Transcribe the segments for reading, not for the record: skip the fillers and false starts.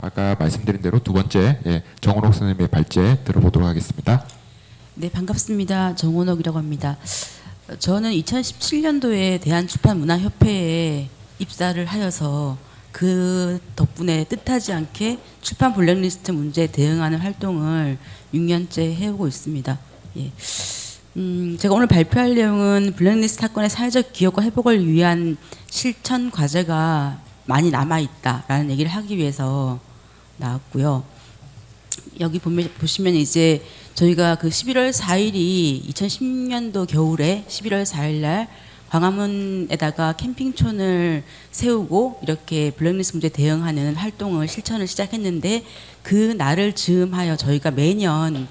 아까 말씀드린 대로 두 번째 정원옥 선생님의 발제 들어보도록 하겠습니다. 네, 반갑습니다. 정원옥이라고 합니다. 저는 2017년도에 대한출판문화협회에 입사를 하여서 그 덕분에 뜻하지 않게 출판 블랙리스트 문제에 대응하는 활동을 6년째 해오고 있습니다. 예. 제가 오늘 발표할 내용은 블랙리스트 사건의 사회적 기억과 회복을 위한 실천 과제가 많이 남아있다라는 얘기를 하기 위해서 나왔고요. 여기 보시면 이제 저희가 그 11월 4일이 2010년도 겨울에 11월 4일 날 광화문에다가 캠핑촌을 세우고 이렇게 블랙리스트 문제에 대응하는 활동을 실천을 시작했는데 그 날을 즈음하여 저희가 매년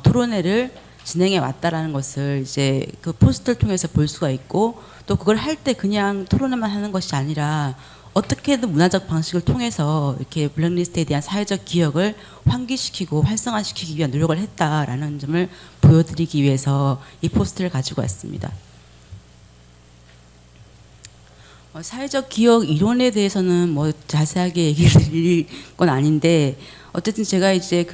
토론회를 진행해 왔다라는 것을 이제 그 포스터를 통해서 볼 수가 있고, 또 그걸 할 때 그냥 토론회만 하는 것이 아니라 어떻게든 문화적 방식을 통해서 이렇게 블랙리스트에 대한 사회적 기억을 환기시키고 활성화시키기 위한 노력을 했다라는 점을 보여드리기 위해서 이 포스터를 가지고 왔습니다. 사회적 기억 이론에 대해서는 뭐 자세하게 얘기를 드릴 건 아닌데, 어쨌든 제가 이제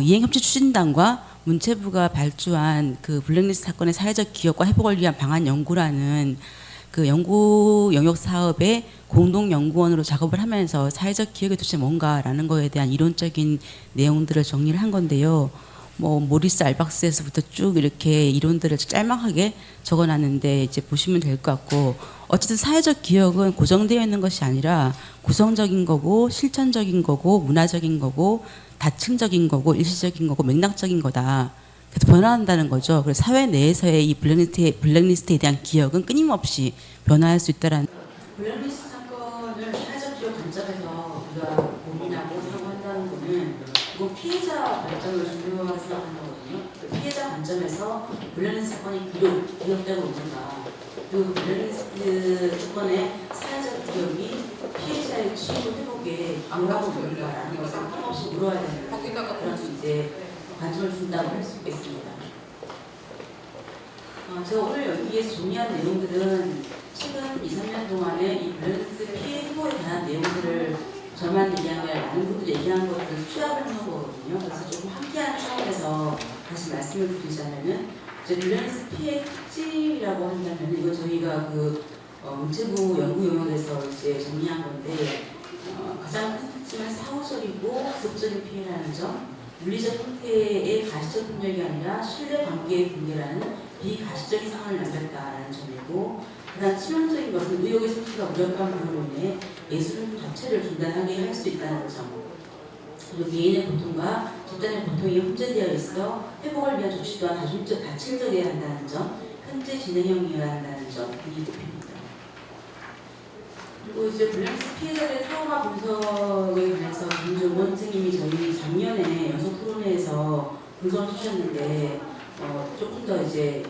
이행협조추진단과 문체부가 발주한 그 블랙리스트 사건의 사회적 기억과 회복을 위한 방안 연구라는 그 연구 영역 사업의 공동 연구원으로 작업을 하면서 사회적 기억이 도대체 뭔가라는 거에 대한 이론적인 내용들을 정리를 한 건데요. 뭐 모리스 알박스에서부터 쭉 이렇게 이론들을 짤막하게 적어놨는데 이제 보시면 될 것 같고, 어쨌든 사회적 기억은 고정되어 있는 것이 아니라 구성적인 거고 실천적인 거고 문화적인 거고 다층적인 거고 일시적인 거고 맥락적인 거다. 그래서 변화한다는 거죠. 그래서 사회 내에서의 이 블랙리스트에 대한 기억은 끊임없이 변화할 수 있다라는. 블랙리스트 사건을 사회적 기억 관점에서 우리가 고민하고 사고한다는 것은 이건 피해자 관점을 중요하게 생각하는 거거든요. 피해자 관점에서 블랙리스트 사건이 기억되고 있는가, 그 블랙리스트 사건의 사회적 기억이 피해자의 취임 회복에 기여하고 있는가라는 것을 끊임없이 물어야 되는 그런 이제 관점을 준다고 할 수 있겠습니다. 제가 오늘 여기에서 정리한 내용들은 최근 2, 3년 동안에 이 블랙리스트 피해 회복에 관한 내용들을 저만 얘기한 게 아니라 많은 분들이 얘기한 것들을 취합을 한 거거든요. 그래서 조금 함께하는 차원에서 다시 말씀을 드리자면은, 이제 블랙리스트 피해 특징이라고 한다면 이거 저희가 문체부 연구 용역에서 이제 정리한 건데, 가장 큰 특징은 사후적이고 지속적인 피해라는 점, 물리적 형태의 가시적 폭력이 아니라 신뢰 관계의 붕괴라는 비가시적인 상황을 남겼다라는 점이고, 그다음 치명적인 것은 의혹의 성취가 무력한 부분으로 인해 예술 자체를 중단하게 할 수 있다는 점, 그리고 개인의 고통과 집단의 고통이 혼재되어 있어 회복을 위한 조치 또한 다층적이어야 한다는 점, 현재 진행형이어야 한다는 점이 꼽힙니다. 그리고 이제 블랙리스트 피해자들의 트라우마 분석에 관해서 김종원 선생님이 저희 작년에 연속 토론회에서 분석을 주셨는데, 조금 더 이제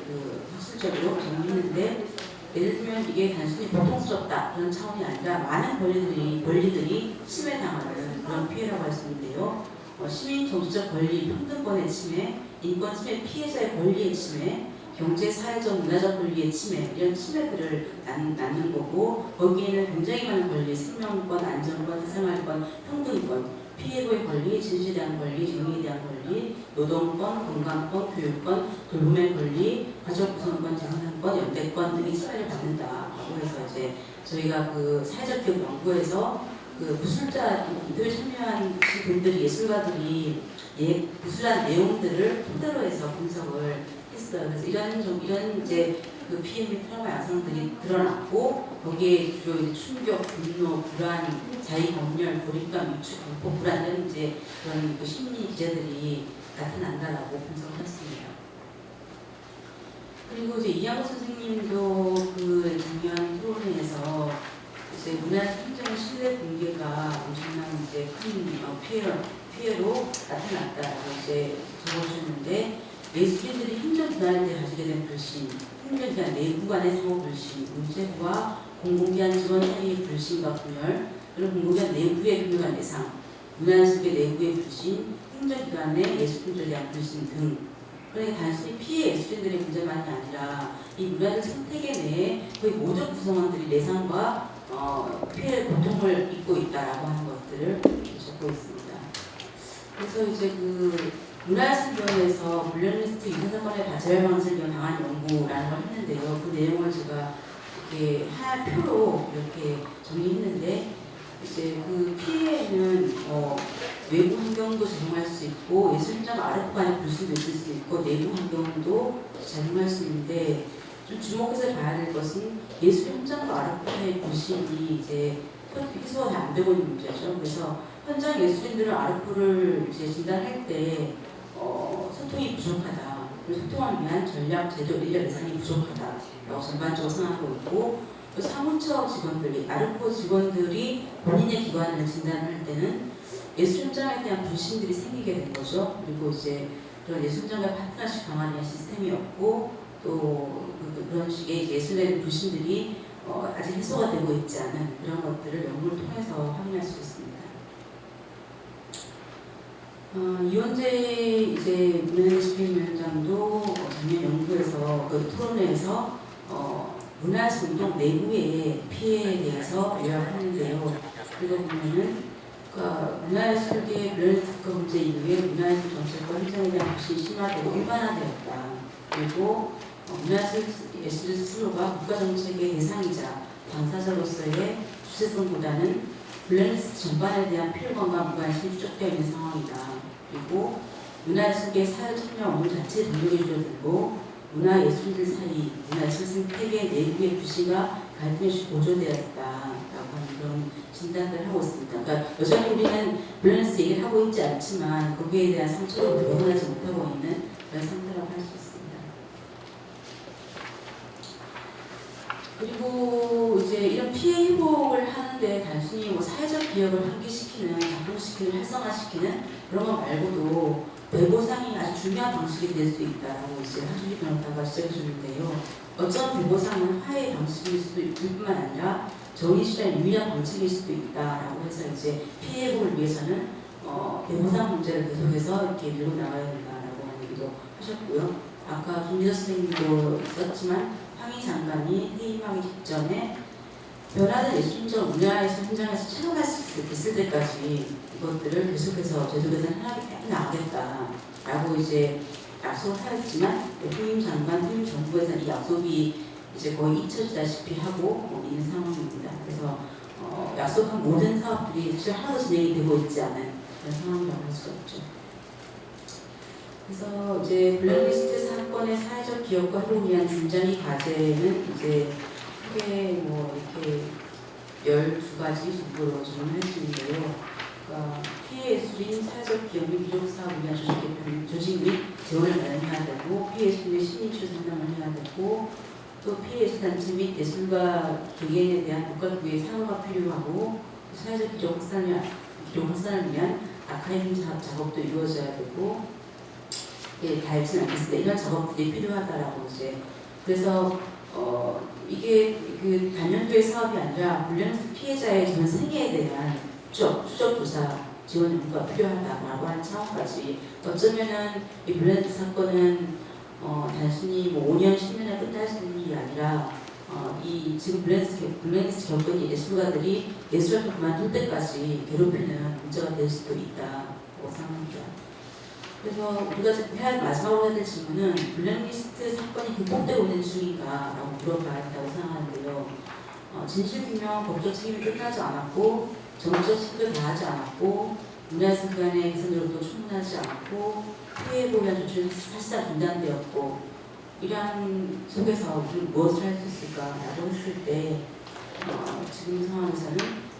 학술적으로 정리했는데, 예를 들면 이게 단순히 고통스럽다 그런 차원이 아니라 많은 권리들이 침해당하는 그런 피해라고 할 수 있는데요. 시민 정치적 권리, 평등권의 침해, 인권 침해, 피해자의 권리의 침해, 경제, 사회적, 문화적 권리의 침해, 이런 침해들을 낳는 거고, 거기에는 굉장히 많은 권리, 생명권, 안전권, 사생활권, 평등권, 피해고의 권리, 진실에 대한 권리, 정의에 대한 권리, 노동권, 건강권, 교육권, 돌봄의 권리, 가족 구성권, 재산권, 연대권 등이 침해를 받는다고 해서 이제 저희가 사회적 기업 연구에서 무술자 인터뷰에 참여한 분들이, 예술가들이 무술한 내용들을 토대로 해서 분석을 했어요. 그래서 이런 이제 피해 및 트라우마 양상들이 드러났고, 거기에 주로 충격, 분노, 불안, 자의 검열, 고립감, 위축, 공포, 불안 이런 이제 그런 심리 기제들이 나타난다라고 분석을 했습니다. 그리고 이제 이양호 선생님도 작년 토론회에서 이제 문화적 행정의 신뢰 붕괴가 엄청난 이제 큰 피해로 나타났다라고 이제 적어주셨는데, 예술인들이 행정 분야에 대해 가지게 된 불신, 행정 기관 내부 간의 상호 불신, 문체부와 공공기관 직원 사이의 불신과 분열, 그리고 공공기관 내부의 교묘한 예상, 문화예술계 내부의 불신, 행정기관의 예술인들에 대한 불신 등. 그러니까 단순히 피해 예술인들의 문제만이 아니라 이 문화적 생태계 내에 거의 모든 구성원들이 내상과 피해 고통 전통을 잇고 있다라고 하는 것들을 적고 있습니다. 그래서 이제 그 문화예술위원회에서 블랙리스트 유사 사건의 발생 방식을 위한 방안 연구라는 걸 했는데요. 그 내용을 제가 이렇게 하얀 표로 이렇게 정리했는데 이제 그 피해는 외부 환경도 적용할 수 있고 예술 현장 아랫 안에 불신도 있을 수 있고 내부 환경도 적용할 수 있는데 좀 주목해서 봐야 될 것은 예술 현장과 아랫판의 불신이 이제 해소가 잘 안 되고 있는 문제죠. 그래서 현장 예술인들은 아르코를 이제 진단할 때 소통이 부족하다. 그리고 소통을 위한 전략, 제도, 인력 예산이 부족하다라고 전반적으로 생각하고 있고 또 사무처 직원들이 아르코 직원들이 본인의 기관을 진단할 때는 예술 현장에 대한 불신들이 생기게 된 거죠. 그리고 이제 그런 예술 현장과 파트너십 강화된 시스템이 없고 또 그런 식의 예술에 불신들이 아직 해소가 되고 있지 않은 그런 것들을 연구를 통해서 확인할 수 있습니다. 이원재 이제 문화예술위원장도 작년 연구에서 그 토론회에서 문화예술 운동 내부의 피해에 대해서 요약하는데요. 그거 보면은 문화예술계의 블랙리스트 문제 이후에 문화예술 정책과 현장에 대한 불신이 심화되고 일반화되었다. 그리고 문화예술 스스로가 국가정책의 대상이자 당사자로서의 주체성보다는 블랙리스트 전반에 대한 필요감과 무관심이 축적되어 있는 상황이다. 그리고 문화예술계 사회 참여 업무 자체의 동력이 줄어들고 문화예술인들 사이, 문화예술 생태계 내부의 불신과 갈등이 고조되었다라고 하는 그런 진단을 하고 있습니다. 그러니까 여전히 우리는 블랙리스트 얘기를 하고 있지 않지만 거기에 대한 상처를 벗어나지 못하고 있는 그런 상태라고 할 수 있습니다. 그리고 이제 이런 피해 회복을 하는데 단순히 뭐 사회적 기억을 환기시키는, 작동시키는, 활성화시키는 그런 것 말고도 배보상이 아주 중요한 방식이 될 수 있다라고 이제 하준희 변호사가 지적해 주는데요. 어떤 배보상은 화해의 방식일 수도 있을 뿐만 아니라 정의 실현의 유일한 방식일 수도 있다라고 해서 이제 피해 회복을 위해서는 배보상 문제를 계속해서 이렇게 밀고 나가야 된다라고 하는 얘기도 하셨고요. 아까 김미서 선생님도 있었지만 황희 장관이 해임하기 직전에 변화된 예술적 문화예술 현장에서 체험할 수 있을 때까지 이것들을 계속해서 제도 개선을 해나가겠다라고 이제 약속을 하였지만 후임 장관, 후임 정부에서 이 약속이 이제 거의 잊혀지다시피 하고 있는 상황입니다. 그래서 약속한 모든 사업들이 사실 하나도 진행이 되고 있지 않은 그런 상황이라고 할 수가 있죠. 그래서 이제 블랙리스트 사건의 사회적 기억과 회복을 위한 중장기 과제는 이제 크게 뭐 이렇게 12가지 정도로 정리할 수 있는데요. 그러니까 피해 예술인 사회적 기억 및 기록 사업을 위한 조직 및 지원을 마련해야 되고 피해 예술인 심리치료 상담을 해야 되고 또 피해 예술 단체 및 예술가 개개인에 대한 국가부의 사과가 필요하고 사회적 기록 확산을 위한 아카이빙 작업도 이루어져야 되고 다 읽지는 않겠습니다. 이런 작업들이 필요하다라고 이제 그래서 이게 그 단연도의 사업이 아니라 블랙리스트 피해자의 전 생애에 대한 추적 조사 지원 연구가 필요하다라고 하는 차원까지 어쩌면은 이 블랙리스트 사건은 단순히 뭐 5년 10년에 끝날 수 있는 일이 아니라 이 지금 블랙리스트 겪은 예술가들이 예술활동 그만둘 때까지 괴롭히는 문제가 될 수도 있다고 생각합니다. 그래서 우리가 마지막으로 해야 될 질문은 블랙리스트 사건이 극복되고 있는 중인가라고 물어봐야 한다고 생각하는데요. 진실규명, 법적 책임이 끝나지 않았고 정치적 책임도 다하지 않았고 문화예술 기관의 개선 노력도 충분하지 않았고 피해 보호한 조치는 사실상 중단되었고 이러한 속에서 우리는 무엇을 할 수 있을까라고 했을 때 지금 상황에서는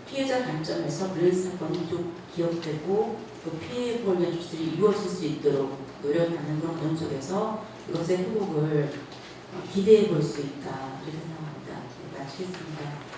피해자 관점에서 블랙리스트 사건이 좀 기억되고 또 피해 보호를 위한 조치들이 이루어질 수 있도록 노력하는 그런 그런 쪽에서 이것의 회복을 기대해 볼 수 있다 이렇게 생각합니다. 마치겠습니다.